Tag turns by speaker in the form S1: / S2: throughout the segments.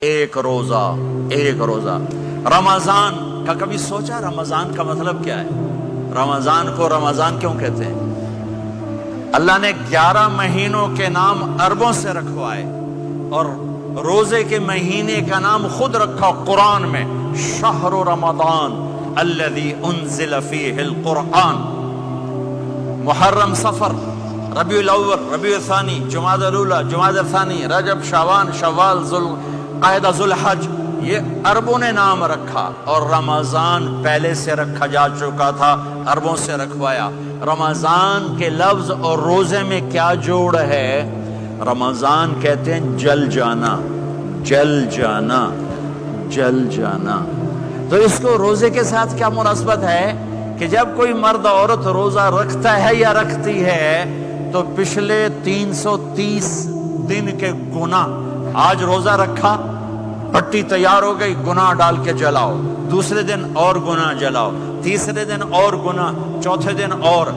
S1: ایک روزہ رمضان کا کبھی سوچا رمضان کا مطلب کیا ہے؟ رمضان کو رمضان کیوں کہتے ہیں؟ اللہ نے 11 مہینوں کے نام عربوں سے رکھوائے اور روزے کے مہینے کا نام خود رکھا قرآن میں، شہر رمضان الذی انزل فیہ القرآن۔ محرم، صفر، ربیع الاول، ربیع الثانی، جمادی الاولی، جمادی الثانی، رجب، شعبان، شوال، قاعدہ، ذوالحج، یہ عربوں نے نام رکھا اور رمضان پہلے سے رکھا جا چکا تھا، عربوں سے رکھوایا۔ رمضان کے لفظ اور روزے میں کیا جوڑ ہے؟ رمضان کہتے ہیں جل جانا، جل جانا، جل جانا۔ تو اس کو روزے کے ساتھ کیا مناسبت ہے کہ جب کوئی مرد عورت روزہ رکھتا ہے یا رکھتی ہے تو پچھلے 330 دن کے گناہ، آج روزہ رکھا، پٹی تیار ہو گئی، گناہ ڈال کے جلاؤ، دوسرے دن اور گناہ جلاؤ، تیسرے دن اور گناہ، چوتھے دن اور،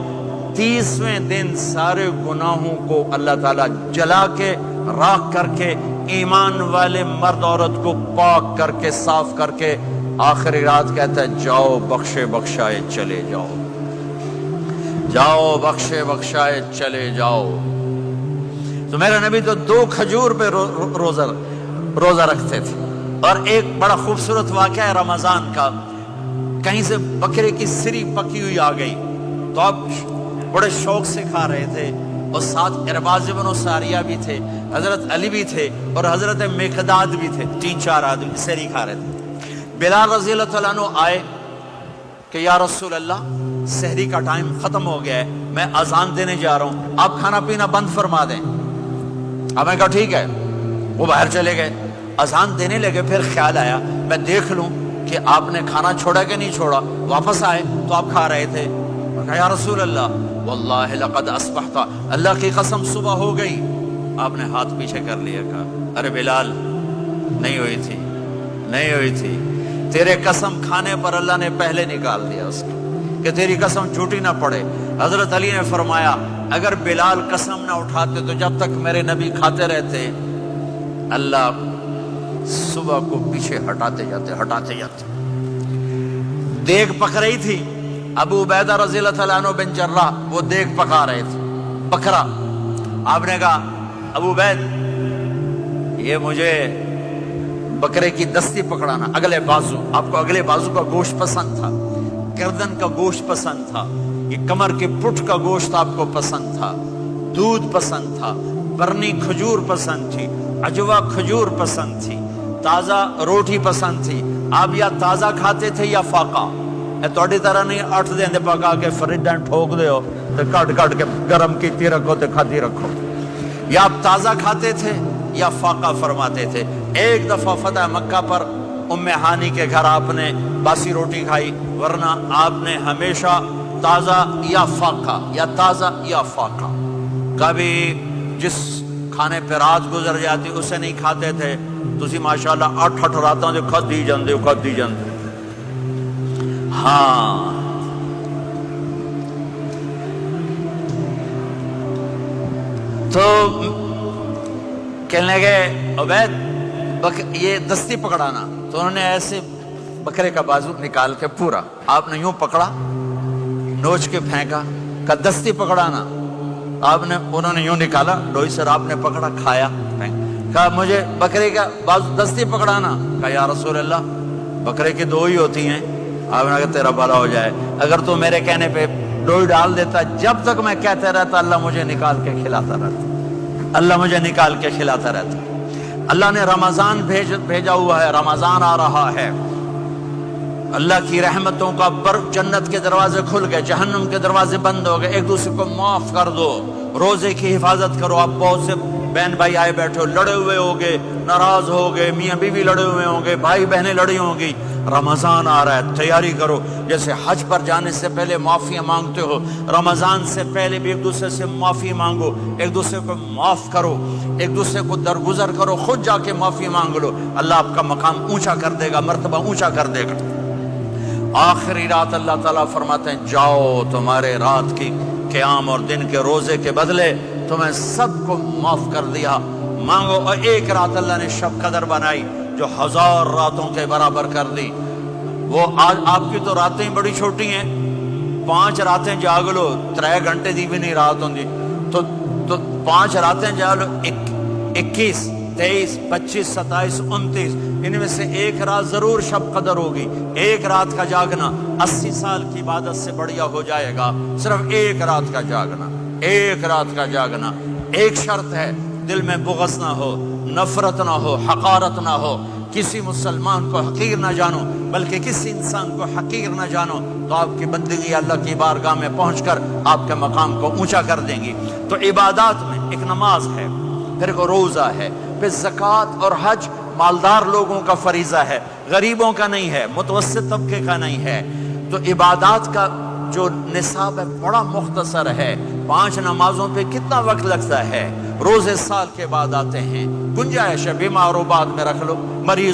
S1: 30ویں دن سارے گناہوں کو اللہ تعالیٰ جلا کے، راکھ کر کے، ایمان والے مرد عورت کو پاک کر کے، صاف کر کے، آخری رات کہتا ہے جاؤ بخشے بخشائے چلے جاؤ، جاؤ بخشے بخشائے چلے جاؤ۔ تو میرا نبی تو 2 کھجور پہ روزہ رکھتے تھے۔ اور ایک بڑا خوبصورت واقعہ ہے رمضان کا، کہیں سے بکرے کی سری پکی ہوئی آ گئی تو اب بڑے شوق سے کھا رہے تھے، اور ساتھ ارباز بن ساریہ بھی تھے، حضرت علی بھی تھے اور حضرت مقداد بھی تھے، 3-4 آدمی سری کھا رہے تھے۔ بلال رضی اللہ تعالیٰ عنہ آئے کہ یا رسول اللہ، سحری کا ٹائم ختم ہو گیا ہے، میں اذان دینے جا رہا ہوں، آپ کھانا پینا بند فرما دیں۔ اب میں کہا ٹھیک ہے، وہ باہر چلے گئے، اذان دینے لگے، پھر خیال آیا میں دیکھ لوں کہ آپ نے کھانا چھوڑا کہ نہیں چھوڑا۔ واپس آئے تو آپ کھا رہے تھے، میں کہا یا رسول اللہ واللہ لقد اصبحت، اللہ کی قسم صبح ہو گئی۔ آپ نے ہاتھ پیچھے کر لیا، کہا ارے بلال، نہیں ہوئی تھی، نہیں ہوئی تھی، تیرے قسم کھانے پر اللہ نے پہلے نکال دیا اس کو کہ تیری قسم جھوٹی نہ پڑے۔ حضرت علی نے فرمایا اگر بلال قسم نہ اٹھاتے تو جب تک میرے نبی کھاتے رہتے اللہ صبح کو پیچھے ہٹاتے جاتے۔ دیگ پک رہی تھی، ابو عبیدہ رضی اللہ تعالیٰ عنہ بن جراح وہ دیگ پکا رہے تھے، بکرا۔ آپ نے کہا ابو عبید، یہ مجھے بکرے کی دستی پکڑانا، اگلے بازو، آپ کو اگلے بازو کا گوشت پسند تھا، گردن کا گوشت پسند تھا، یہ کمر کے پٹھ کا گوشت آپ کو پسند تھا، دودھ پسند تھا، برنی کھجور پسند تھی، عجوا کھجور پسند تھی، تازہ روٹی پسند تھی۔ آپ یا تازہ کھاتے تھے یا فاقہ، توڑی طرح نہیں 8 دن پکا کے فریڈ ٹھوک دے ہو تو کٹ کے گرم کیتی رکھو تو کھاتی رکھو، یا آپ تازہ کھاتے تھے یا فاقہ فرماتے تھے۔ ایک دفعہ فتح مکہ پر ام ہانی کے گھر آپ نے باسی روٹی کھائی، ورنہ آپ نے ہمیشہ تازہ یا فاقہ، یا تازہ یا فاقہ، کبھی جس کھانے پہ رات گزر جاتی اسے نہیں کھاتے تھے۔ تسی ماشاءاللہ 8 راتوں جو کھدی جاندے۔ ہاں، تو کہنے لگے عبید یہ دستی پکڑانا، تو انہوں نے ایسے بکرے کا بازو نکال کے پورا آپ نے یوں پکڑا، نوچ کے پھینکا، کہ دستی پکڑانا، انہوں نے یوں نکالا ڈوئی سر، آپ نے پکڑا، کھایا، کہا مجھے بکرے کا بازو دستی پکڑانا، کہا یا رسول اللہ بکرے کی 2 ہی ہوتی ہیں۔ آپ نے کہا تیرا بھلا ہو جائے، اگر تو میرے کہنے پہ ڈوئی ڈال دیتا، جب تک میں کہتے رہتا اللہ مجھے نکال کے کھلاتا رہتا، اللہ مجھے نکال کے کھلاتا رہتا۔ اللہ نے رمضان بھیجا ہوا ہے، رمضان آ رہا ہے، اللہ کی رحمتوں کا جنت کے دروازے کھل گئے، جہنم کے دروازے بند ہو گئے، ایک دوسرے کو معاف کر دو، روزے کی حفاظت کرو۔ آپ بہت سے بہن بھائی آئے بیٹھے ہو، لڑے ہوئے ہوگے، ناراض ہوگے، میاں بیوی لڑے ہوئے ہوں گے، بھائی بہنیں لڑی ہوں گی۔ رمضان آ رہا ہے، تیاری کرو، جیسے حج پر جانے سے پہلے معافیاں مانگتے ہو، رمضان سے پہلے بھی ایک دوسرے سے معافی مانگو، ایک دوسرے کو معاف کرو، ایک دوسرے کو درگزر کرو، خود جا کے معافی مانگ لو، اللہ آپ کا مقام اونچا کر دے گا، مرتبہ اونچا کر دے گا۔ آخری رات اللہ تعالیٰ فرماتے ہیں جاؤ، تمہارے رات کی قیام اور دن کے روزے کے بدلے تمہیں سب کو معاف کر دیا، مانگو۔ اور ایک رات اللہ نے شب قدر بنائی، جو 1000 راتوں کے برابر کر دی. وہ آج آپ کی تو راتیں بڑی چھوٹی ہیں, 5 راتیں جاگ لو 3 گھنٹے دی بھی نہیں رات ہوندی, تو 5 راتیں جاگ لو 21 23 25 27 29, ان میں سے ایک رات ضرور شب قدر ہوگی. ایک رات کا جاگنا 80 سال کی عبادت سے بڑھیا ہو جائے گا. صرف ایک رات کا جاگنا, ایک رات کا جاگنا. ایک شرط ہے, دل میں بغض نہ ہو, نفرت نہ ہو, حقارت نہ ہو, کسی مسلمان کو حقیر نہ جانو, بلکہ کسی انسان کو حقیر نہ جانو, تو آپ کی بندگی اللہ کی بارگاہ میں پہنچ کر آپ کے مقام کو اونچا کر دیں گی. تو عبادات میں ایک نماز ہے, پھر ایک روزہ ہے, پھر زکوٰۃ اور حج مالدار لوگوں کا فریضہ ہے, غریبوں کا نہیں ہے, متوسط طبقے کا نہیں ہے. تو عبادات کا جو نصاب ہے بڑا مختصر ہے. 5 نمازوں پہ کتنا وقت لگتا ہے؟ روزے سال کے بعد آتے ہیں. گنجائش ہے, بیمار و بعد میں رکھ لو, مریض